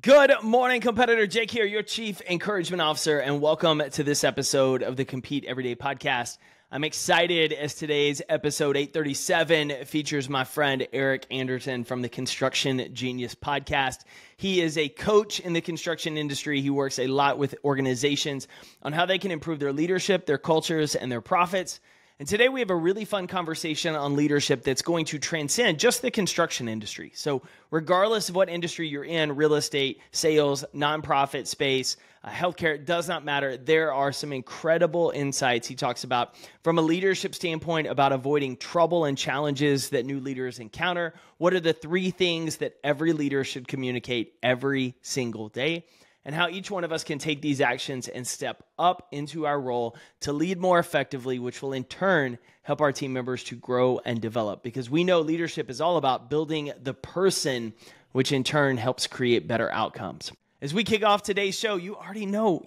Good morning, competitor. Jake here, your Chief Encouragement Officer, and welcome to this episode of the Compete Everyday podcast. I'm excited as today's episode 837 features my friend Eric Anderton from the Construction Genius podcast. He is a coach in the construction industry. He works a lot with organizations on how they can improve their leadership, their cultures, and their profits. And today we have a really fun conversation on leadership that's going to transcend just the construction industry. So regardless of what industry you're in, real estate, sales, nonprofit space, healthcare, it does not matter. There are some incredible insights he talks about from a leadership standpoint about avoiding trouble and challenges that new leaders encounter. What are the 3 things that every leader should communicate every single day? And how each one of us can take these actions and step up into our role to lead more effectively, which will in turn help our team members to grow and develop. Because we know leadership is all about building the person, which in turn helps create better outcomes. As we kick off today's show, you already know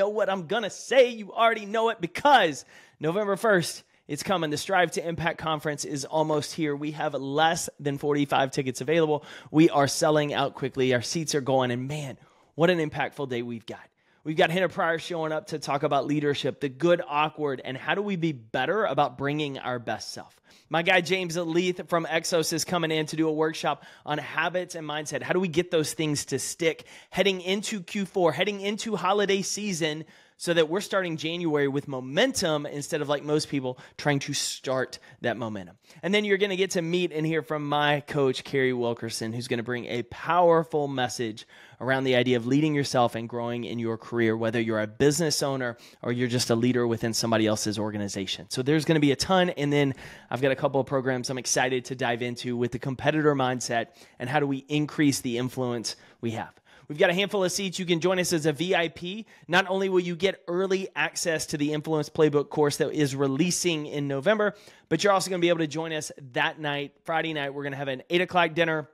what I'm going to say. You already know it because November 1st, it's coming. The Strive to Impact Conference is almost here. We have less than 45 tickets available. We are selling out quickly. Our seats are going, and man, what an impactful day we've got. We've got Hannah Pryor showing up to talk about leadership, the good, awkward, and how do we be better about bringing our best self. My guy James Leith from Exos is coming in to do a workshop on habits and mindset. How do we get those things to stick heading into Q4, heading into holiday season, so that we're starting January with momentum instead of, like most people, trying to start that momentum. And then you're going to get to meet and hear from my coach, Carrie Wilkerson, who's going to bring a powerful message around the idea of leading yourself and growing in your career, whether you're a business owner or you're just a leader within somebody else's organization. So there's going to be a ton. And then I've got a couple of programs I'm excited to dive into with the competitor mindset and how do we increase the influence we have. We've got a handful of seats. You can join us as a VIP. Not only will you get early access to the Influence Playbook course that is releasing in November, but you're also going to be able to join us that night, Friday night. We're going to have an 8 o'clock dinner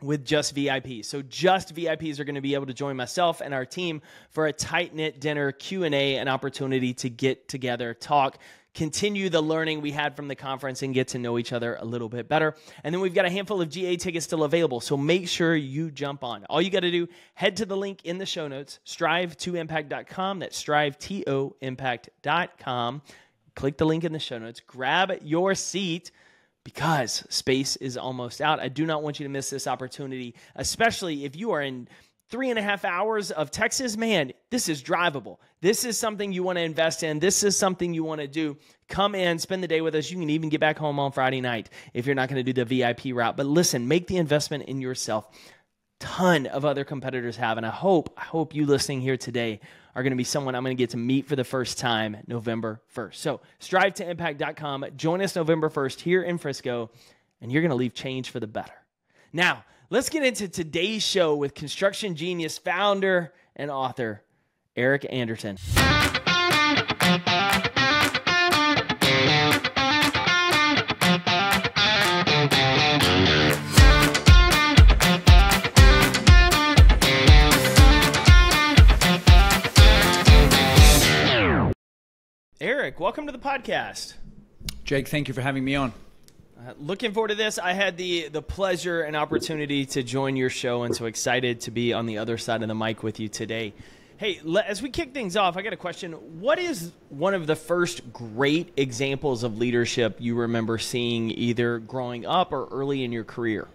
with just VIPs. So just VIPs are going to be able to join myself and our team for a tight-knit dinner, Q&A, an opportunity to get together, talk, continue the learning we had from the conference and get to know each other a little bit better. And then we've got a handful of GA tickets still available, so make sure you jump on. All you got to do, head to the link in the show notes, strive2impact.com. That's strive2impact.com. Click the link in the show notes, grab your seat, because space is almost out. I do not want you to miss this opportunity, especially if you are in 3.5 hours of Texas. Man, this is drivable. This is something you want to invest in. This is something you want to do. Come in, spend the day with us. You can even get back home on Friday night if you're not going to do the VIP route. But listen, make the investment in yourself. Ton of other competitors have, and I hope you listening here today are going to be someone I'm going to get to meet for the first time November 1st. So strive2impact.com. Join us November 1st here in Frisco, and you're going to leave change for the better. Now, let's get into today's show with Construction Genius founder and author, Eric Anderton. Eric, welcome to the podcast. Jake, thank you for having me on. Looking forward to this. I had the pleasure and opportunity to join your show, and so excited to be on the other side of the mic with you today. Hey, as we kick things off, I got a question. What is one of the first great examples of leadership you remember seeing either growing up or early in your career?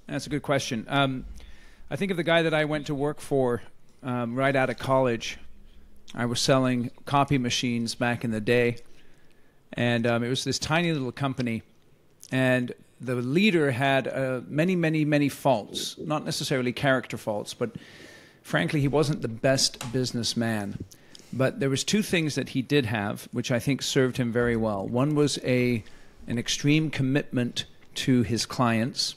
That's a good question. I think of the guy that I went to work for right out of college. I was selling copy machines back in the day. And it was this tiny little company, and the leader had many faults, not necessarily character faults, but frankly, he wasn't the best businessman. But there was 2 things that he did have, which I think served him very well. One was an extreme commitment to his clients,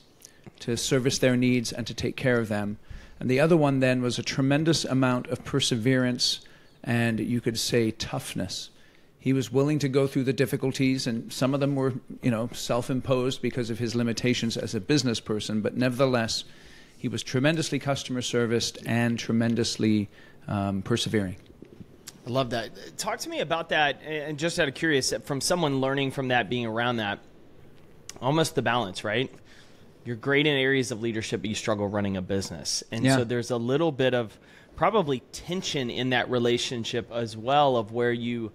to service their needs and to take care of them. And the other one then was a tremendous amount of perseverance and, you could say, toughness. He was willing to go through the difficulties, and some of them were, self-imposed because of his limitations as a business person, but nevertheless, he was tremendously customer serviced and tremendously persevering. I love that. Talk to me about that, and just out of curious, from someone learning from that, being around that, almost the balance, right? you're great in areas of leadership, but you struggle running a business. And so there's a little bit of probably tension in that relationship as well, of where you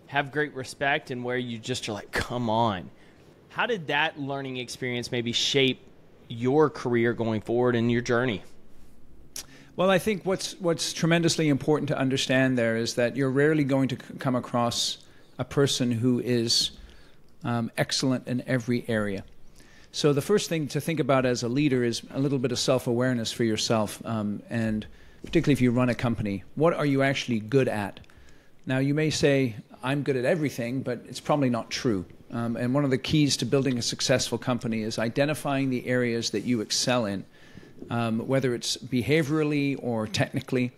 have great respect and where you just are like, come on. How did that learning experience maybe shape your career going forward and your journey? Well, I think what's tremendously important to understand there is that you're rarely going to come across a person who is excellent in every area. So the first thing to think about as a leader is a little bit of self-awareness for yourself, and particularly if you run a company. What are you actually good at? Now, you may say, I'm good at everything, but it's probably not true. And one of the keys to building a successful company is identifying the areas that you excel in, whether it's behaviorally or technically,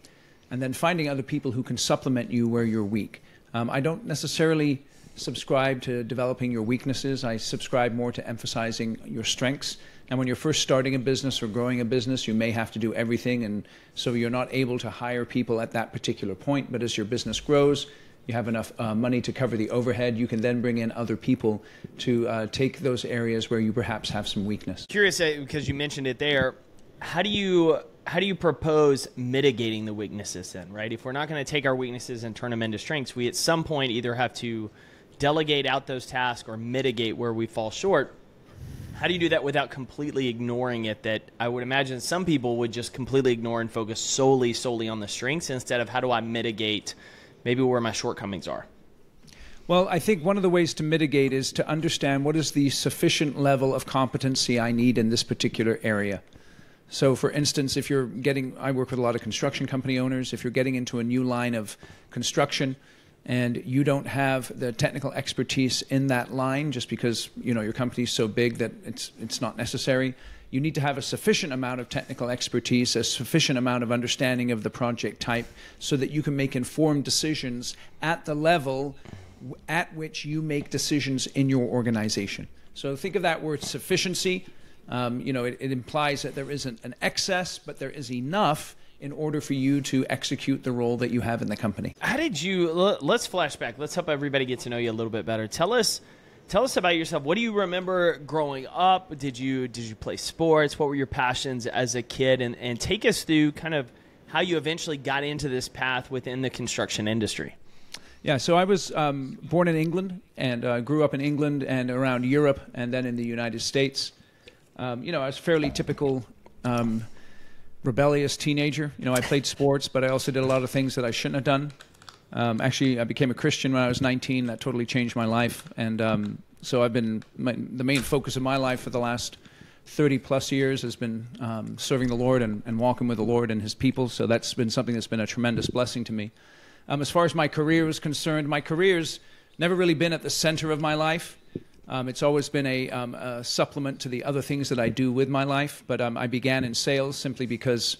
and then finding other people who can supplement you where you're weak. I don't necessarily subscribe to developing your weaknesses. I subscribe more to emphasizing your strengths. And when you're first starting a business or growing a business, you may have to do everything, and so you're not able to hire people at that particular point. But as your business grows, you have enough money to cover the overhead, you can then bring in other people to take those areas where you perhaps have some weakness. Curious, because you mentioned it there, how do you propose mitigating the weaknesses then, right? If we're not going to take our weaknesses and turn them into strengths, we at some point either have to delegate out those tasks or mitigate where we fall short. How do you do that without completely ignoring it? That I would imagine some people would just completely ignore and focus solely on the strengths instead of how do I mitigate maybe where my shortcomings are. Well, I think one of the ways to mitigate is to understand what is the sufficient level of competency I need in this particular area. So for instance, if you're I work with a lot of construction company owners, if you're getting into a new line of construction and you don't have the technical expertise in that line just because, your company's so big that it's not necessary, you need to have a sufficient amount of technical expertise, a sufficient amount of understanding of the project type so that you can make informed decisions at the level at which you make decisions in your organization. So think of that word sufficiency. It implies that there isn't an excess, but there is enough in order for you to execute the role that you have in the company. How did you, let's flash back. Let's help everybody get to know you a little bit better. Tell us about yourself. What do you remember growing up? Did you play sports? What were your passions as a kid? And take us through kind of how you eventually got into this path within the construction industry. Yeah, so I was born in England and grew up in England and around Europe and then in the United States. I was a fairly typical rebellious teenager. I played sports, but I also did a lot of things that I shouldn't have done. Actually, I became a Christian when I was 19. That totally changed my life. And so I've been, the main focus of my life for the last 30 plus years has been serving the Lord and walking with the Lord and his people. So that's been something that's been a tremendous blessing to me. As far as my career is concerned, my career's never really been at the center of my life. It's always been a supplement to the other things that I do with my life. But I began in sales simply because,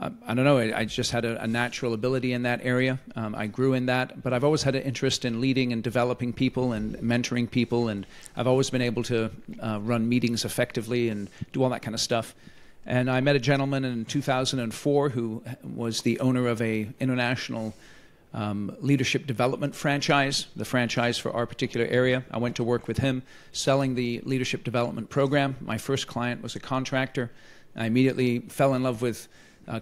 I don't know, I just had a natural ability in that area. I grew in that. But I've always had an interest in leading and developing people and mentoring people. And I've always been able to run meetings effectively and do all that kind of stuff. And I met a gentleman in 2004 who was the owner of an international leadership development franchise, the franchise for our particular area. I went to work with him selling the leadership development program. My first client was a contractor. I immediately fell in love with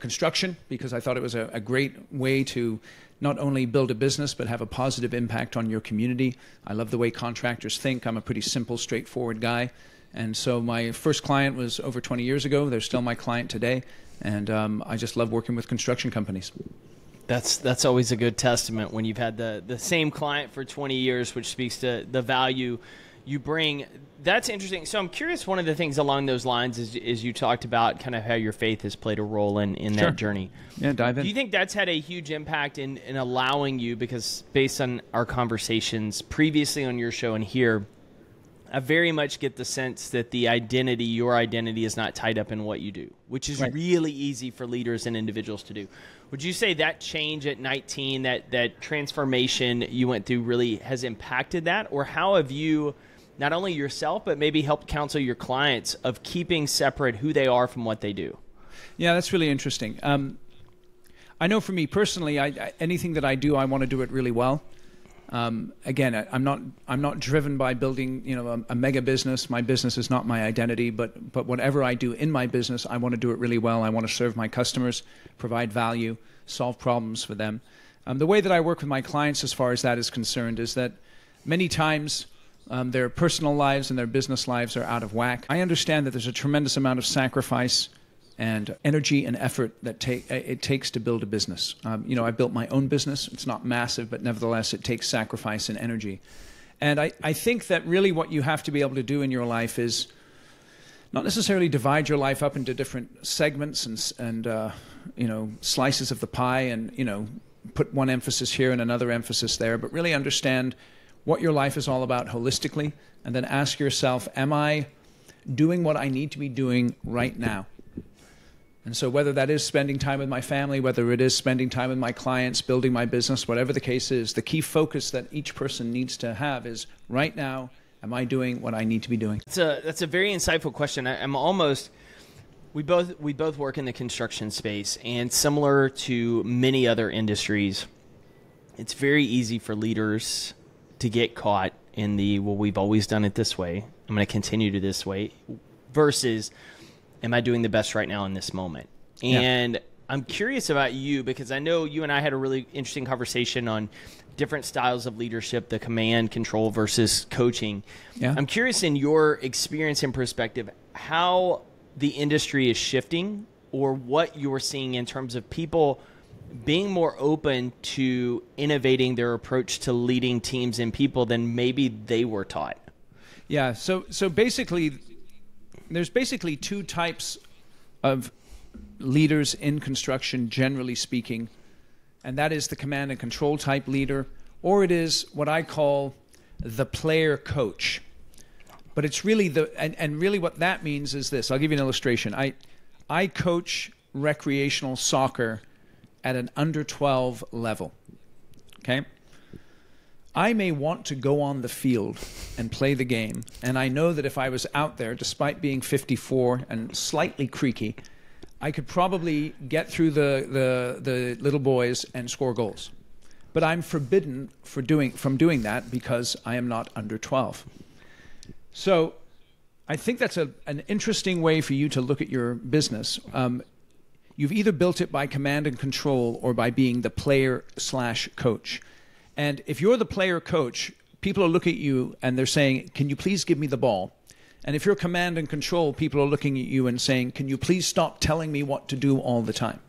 construction because I thought it was a great way to not only build a business but have a positive impact on your community. I love the way contractors think. I'm a pretty simple, straightforward guy. And so my first client was over 20 years ago. They're still my client today. And I just love working with construction companies. That's always a good testament when you've had the same client for 20 years, which speaks to the value you bring. That's interesting. So I'm curious, one of the things along those lines is you talked about kind of how your faith has played a role in Sure. that journey. Yeah, dive in. Do you think that's had a huge impact in allowing you, because based on our conversations previously on your show and here, I very much get the sense that your identity is not tied up in what you do, which is really easy for leaders and individuals to do. Would you say that change at 19, that transformation you went through really has impacted that? Or how have you, not only yourself, but maybe helped counsel your clients of keeping separate who they are from what they do? Yeah, that's really interesting. I know for me personally, anything that I do, I want to do it really well. Again, I'm not driven by building, a mega business. My business is not my identity, but whatever I do in my business, I want to do it really well. I want to serve my customers, provide value, solve problems for them. The way that I work with my clients as far as that is concerned is that many times their personal lives and their business lives are out of whack. I understand that there's a tremendous amount of sacrifice and energy and effort that it takes to build a business. I built my own business. It's not massive, but nevertheless, it takes sacrifice and energy. And I think that really what you have to be able to do in your life is not necessarily divide your life up into different segments and slices of the pie and, put one emphasis here and another emphasis there, but really understand what your life is all about holistically, and then ask yourself, am I doing what I need to be doing right now? And so whether that is spending time with my family, whether it is spending time with my clients, building my business, whatever the case is, the key focus that each person needs to have is right now, am I doing what I need to be doing? That's a very insightful question. We both work in the construction space, and similar to many other industries, it's very easy for leaders to get caught in we've always done it this way, I'm going to continue to this way, versus am I doing the best right now in this moment? And yeah. I'm curious about you, because I know you and I had a really interesting conversation on different styles of leadership, the command, control versus coaching. Yeah. I'm curious, in your experience and perspective, how the industry is shifting, or what you're seeing in terms of people being more open to innovating their approach to leading teams and people than maybe they were taught. Yeah. So basically, there's basically two types of leaders in construction, generally speaking, and that is the command and control type leader, or it is what I call the player coach. But it's really and really what that means is this. I'll give you an illustration. I coach recreational soccer at an under 12 level. Okay? I may want to go on the field and play the game, and I know that if I was out there, despite being 54 and slightly creaky, I could probably get through the little boys and score goals. But I'm forbidden from doing that because I am not under 12. So I think that's an interesting way for you to look at your business. You've either built it by command and control or by being the player/coach. And if you're the player coach, people are looking at you and they're saying, can you please give me the ball? And if you're command and control, people are looking at you and saying, can you please stop telling me what to do all the time?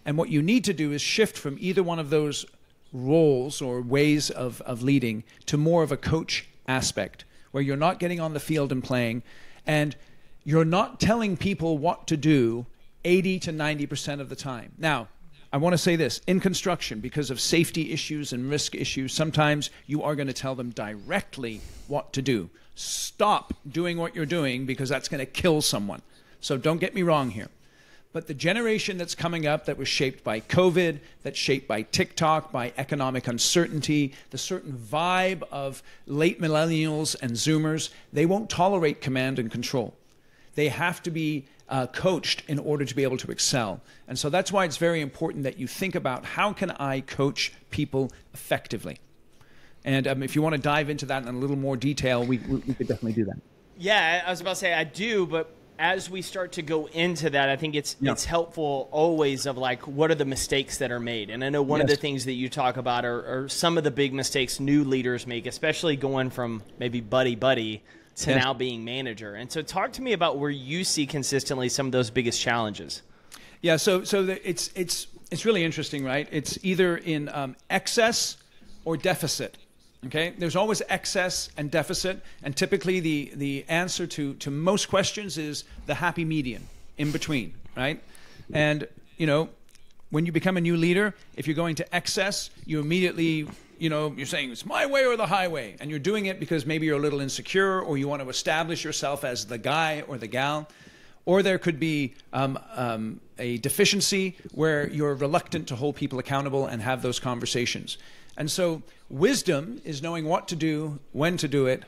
And what you need to do is shift from either one of those roles or ways of leading to more of a coach aspect, where you're not getting on the field and playing, and you're not telling people what to do 80 to 90% of the time. Now, I want to say this. In construction, because of safety issues and risk issues, sometimes you are going to tell them directly what to do. Stop doing what you're doing because that's going to kill someone. So don't get me wrong here. But the generation that's coming up that was shaped by COVID, that's shaped by TikTok, by economic uncertainty, the certain vibe of late millennials and Zoomers, they won't tolerate command and control. They have to be coached in order to be able to excel. And so that's why it's very important that you think about, how can I coach people effectively? And if you want to dive into that in a little more detail, we could definitely do that. Yeah, I was about to say I do, but as we start to go into that, I think it's helpful always of like, what are the mistakes that are made? And I know one of the things that you talk about are some of the big mistakes new leaders make, especially going from maybe buddy to now being manager. And so talk to me about where you see consistently some of those biggest challenges. Yeah, so it's really interesting, right? It's either in excess or deficit. Okay, there's always excess and deficit, and typically the answer to most questions is the happy median in between, right? And when you become a new leader, if you're going to excess, you immediately you're saying it's my way or the highway, and you're doing it because maybe you're a little insecure, or you want to establish yourself as the guy or the gal. Or there could be a deficiency where you're reluctant to hold people accountable and have those conversations. And so wisdom is knowing what to do, when to do it,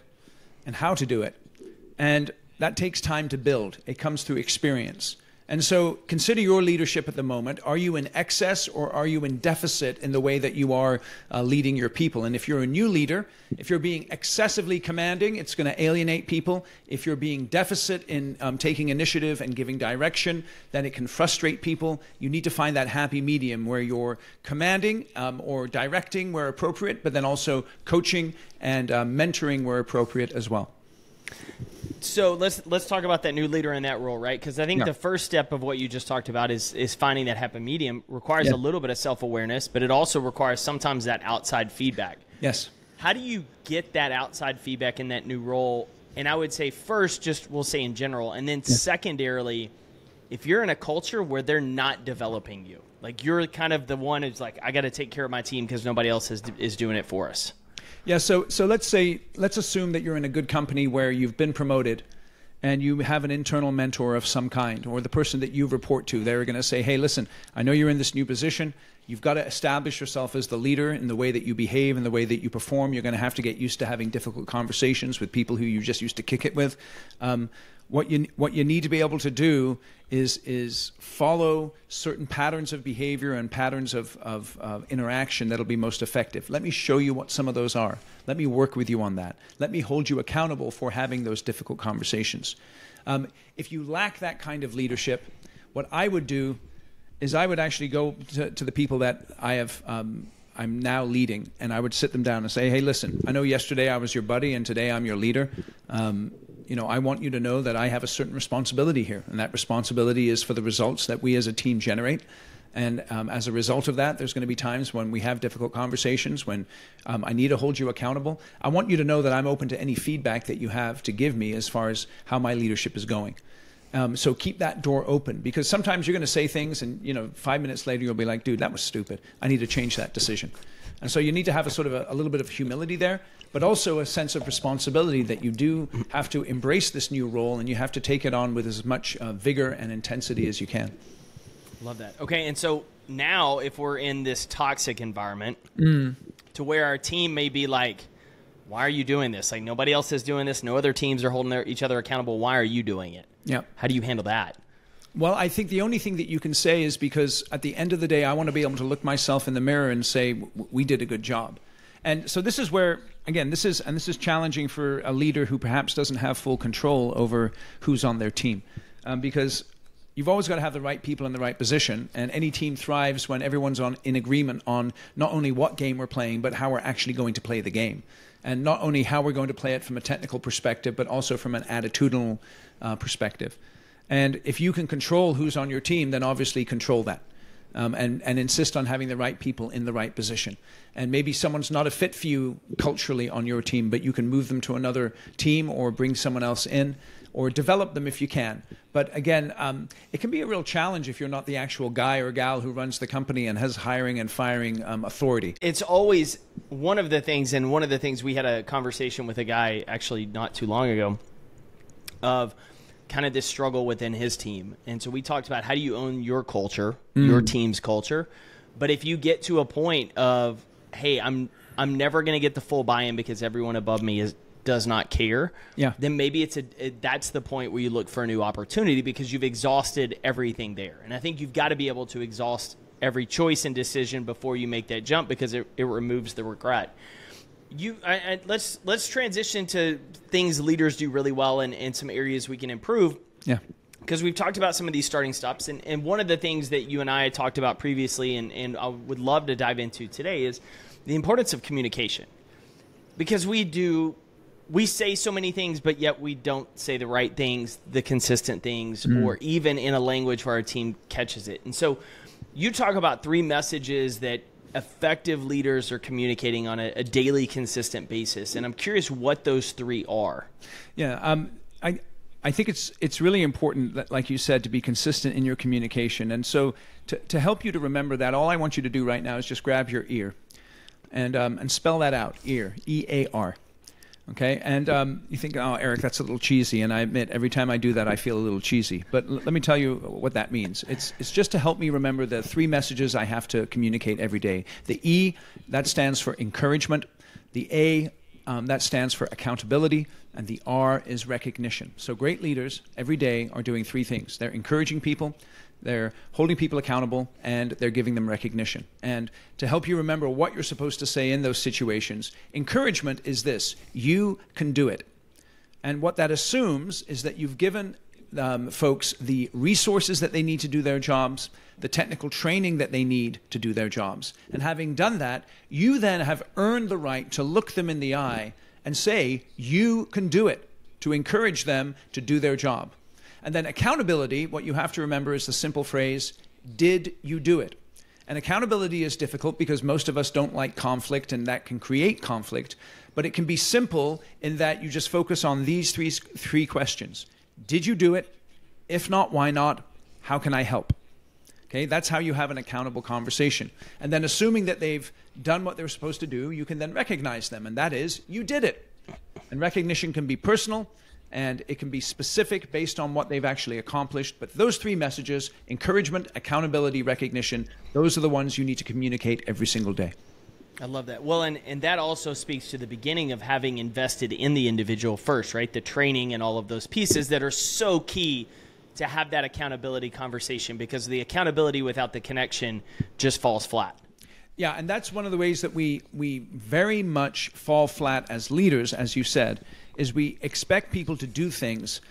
and how to do it. And that takes time to build. It comes through experience. And so consider your leadership at the moment. Are you in excess or are you in deficit in the way that you are leading your people? And if you're a new leader, if you're being excessively commanding, it's going to alienate people. If you're being deficit in taking initiative and giving direction, then it can frustrate people. You need to find that happy medium where you're commanding or directing where appropriate, but then also coaching and mentoring where appropriate as well. So let's talk about that new leader in that role, right? Because I think the first step of what you just talked about is finding that happy medium. Requires a little bit of self-awareness, but it also requires sometimes that outside feedback. Yes. How do you get that outside feedback in that new role? And I would say first, just we'll say in general, and then secondarily, if you're in a culture where they're not developing you, like you're kind of the one who's like, I got to take care of my team because nobody else is doing it for us. Yeah, so let's assume that you're in a good company where you've been promoted and you have an internal mentor of some kind, or the person that you report to. They're going to say, hey, listen, I know you're in this new position. You've got to establish yourself as the leader in the way that you behave and the way that you perform. You're going to have to get used to having difficult conversations with people who you just used to kick it with. What you need to be able to do is follow certain patterns of behavior and patterns of interaction that'll be most effective. Let me show you what some of those are. Let me work with you on that. Let me hold you accountable for having those difficult conversations. If you lack that kind of leadership, what I would do is I would actually go to the people that I'm now leading, and I would sit them down and say, hey, listen, I know yesterday I was your buddy and today I'm your leader. I want you to know that I have a certain responsibility here, and that responsibility is for the results that we as a team generate. And as a result of that, there's going to be times when we have difficult conversations, when I need to hold you accountable. I want you to know that I'm open to any feedback that you have to give me as far as how my leadership is going. So keep that door open, because sometimes you're going to say things and 5 minutes later you'll be like, dude, that was stupid. I need to change that decision. And so you need to have a little bit of humility there, but also a sense of responsibility that you do have to embrace this new role, and you have to take it on with as much vigor and intensity as you can. Love that. Okay, and so now if we're in this toxic environment to where our team may be like, why are you doing this? Like, nobody else is doing this. No other teams are holding each other accountable. Why are you doing it? Yeah. How do you handle that? Well, I think the only thing that you can say is, because at the end of the day, I want to be able to look myself in the mirror and say, we did a good job. And so this is where, again, this is challenging for a leader who perhaps doesn't have full control over who's on their team. Because you've always got to have the right people in the right position, and any team thrives when everyone's in agreement on not only what game we're playing, but how we're actually going to play the game. And not only how we're going to play it from a technical perspective, but also from an attitudinal perspective. And if you can control who's on your team, then obviously control that. And insist on having the right people in the right position. And maybe someone's not a fit for you culturally on your team, but you can move them to another team or bring someone else in, or develop them if you can. But again, it can be a real challenge if you're not the actual guy or gal who runs the company and has hiring and firing authority. It's always one of the things we had a conversation with a guy actually not too long ago of kind of this struggle within his team. And so we talked about, how do you own your culture, your team's culture? But if you get to a point of, hey, I'm never going to get the full buy-in because everyone above me does not care, then maybe that's the point where you look for a new opportunity, because you've exhausted everything there. And I think you've got to be able to exhaust every choice and decision before you make that jump, because it removes the regret. Let's transition to things leaders do really well and some areas we can improve. Yeah. Because we've talked about some of these starting stops, and one of the things that you and I had talked about previously, and I would love to dive into today, is the importance of communication. Because we say so many things, but yet we don't say the right things, the consistent things, or even in a language where our team catches it. And so you talk about 3 messages that effective leaders are communicating on a daily, consistent basis. And I'm curious what those 3 are. Yeah, I think it's really important, that, like you said, to be consistent in your communication. And so to help you to remember that, all I want you to do right now is just grab your ear and spell that out, ear, E-A-R. Okay, and you think, oh, Eric, that's a little cheesy, and I admit every time I do that I feel a little cheesy. But let me tell you what that means. It's just to help me remember the 3 messages I have to communicate every day. The E, that stands for encouragement. The A that stands for accountability, and the R is recognition. So great leaders every day are doing three things. They're encouraging people, they're holding people accountable, and they're giving them recognition. And to help you remember what you're supposed to say in those situations, encouragement is this: you can do it. And what that assumes is that you've given folks the resources that they need to do their jobs, the technical training that they need to do their jobs. And having done that, you then have earned the right to look them in the eye and say, you can do it, to encourage them to do their job. And then accountability, what you have to remember is the simple phrase, did you do it? And accountability is difficult because most of us don't like conflict, and that can create conflict. But it can be simple in that you just focus on these three questions. Did you do it? If not, why not? How can I help? Okay, that's how you have an accountable conversation. And then assuming that they've done what they're supposed to do, you can then recognize them. And that is, you did it. And recognition can be personal, and it can be specific based on what they've actually accomplished. But those three messages, encouragement, accountability, recognition, those are the ones you need to communicate every single day. I love that. Well, and that also speaks to the beginning of having invested in the individual first, right? The training and all of those pieces that are so key to have that accountability conversation, because the accountability without the connection just falls flat. Yeah, and that's one of the ways that we very much fall flat as leaders, as you said, is we expect people to do things,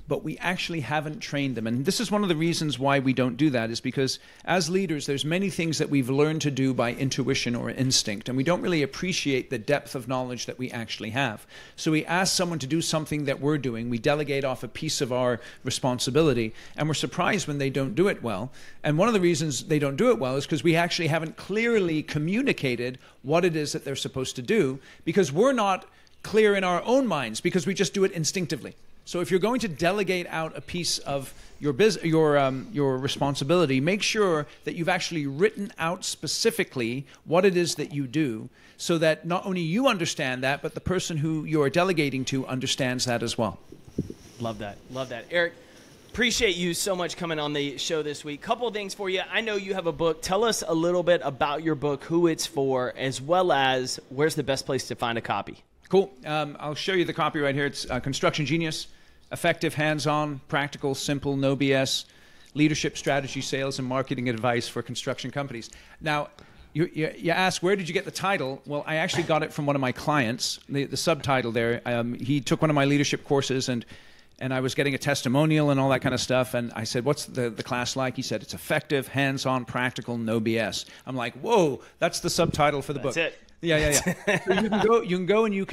but we actually haven't trained them. And this is one of the reasons why we don't do that, is because as leaders, there's many things that we've learned to do by intuition or instinct, and we don't really appreciate the depth of knowledge that we actually have. So we ask someone to do something that we're doing, we delegate off a piece of our responsibility, and we're surprised when they don't do it well. And one of the reasons they don't do it well is because we actually haven't clearly communicated what it is that they're supposed to do, because we're not clear in our own minds, because we just do it instinctively. So if you're going to delegate out a piece of your responsibility, make sure that you've actually written out specifically what it is that you do, so that not only you understand that, but the person who you're delegating to understands that as well. Love that. Love that. Eric, appreciate you so much coming on the show this week. Couple of things for you. I know you have a book. Tell us a little bit about your book, who it's for, as well as where's the best place to find a copy. Cool. I'll show you the copy right here. It's Construction Genius. Effective, hands-on, practical, simple, no BS, leadership, strategy, sales, and marketing advice for construction companies. Now, you ask, where did you get the title? Well, I actually got it from one of my clients, the subtitle there. He took one of my leadership courses, and I was getting a testimonial and all that kind of stuff. And I said, what's the class like? He said, it's effective, hands-on, practical, no BS. I'm like, whoa, that's the subtitle for the book. That's it. Yeah. So you can go and you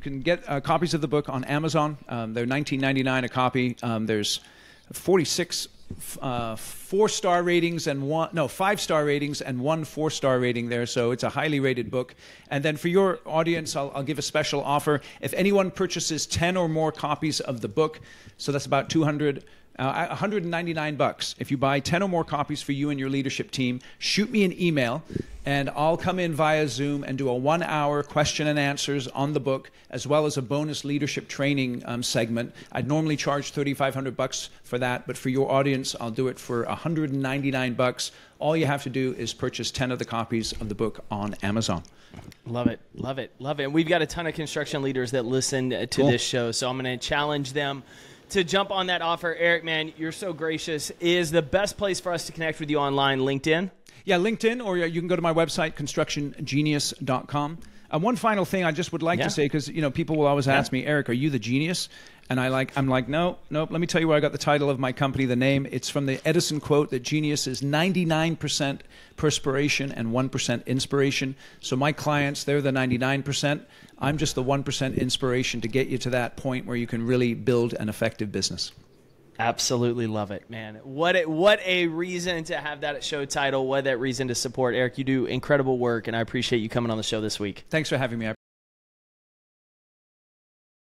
can get copies of the book on Amazon. They're $19.99 a copy. There's 46 5-star ratings and one 4-star rating there. So it's a highly rated book. And then for your audience, I'll give a special offer. If anyone purchases 10 or more copies of the book, so that's about $199. If you buy 10 or more copies for you and your leadership team, shoot me an email, and I'll come in via Zoom and do a 1-hour question and answers on the book, as well as a bonus leadership training segment. I'd normally charge $3,500 for that, but for your audience, I'll do it for $199. All you have to do is purchase 10 of the copies of the book on Amazon. Love it. Love it. Love it. And we've got a ton of construction leaders that listen to this show, so I'm going to challenge them to jump on that offer. Eric, man, you're so gracious. Is the best place for us to connect with you online LinkedIn? Yeah, LinkedIn, or you can go to my website, constructiongenius.com. One final thing I just would like to say, because people will always ask me, Eric, are you the genius? And I'm like, no. Let me tell you where I got the title of my company, the name. It's from the Edison quote that genius is 99% perspiration and 1% inspiration. So my clients, they're the 99%. I'm just the 1% inspiration to get you to that point where you can really build an effective business. Absolutely love it, man. What a reason to have that show title. What a reason to support. Eric, you do incredible work, and I appreciate you coming on the show this week. Thanks for having me. I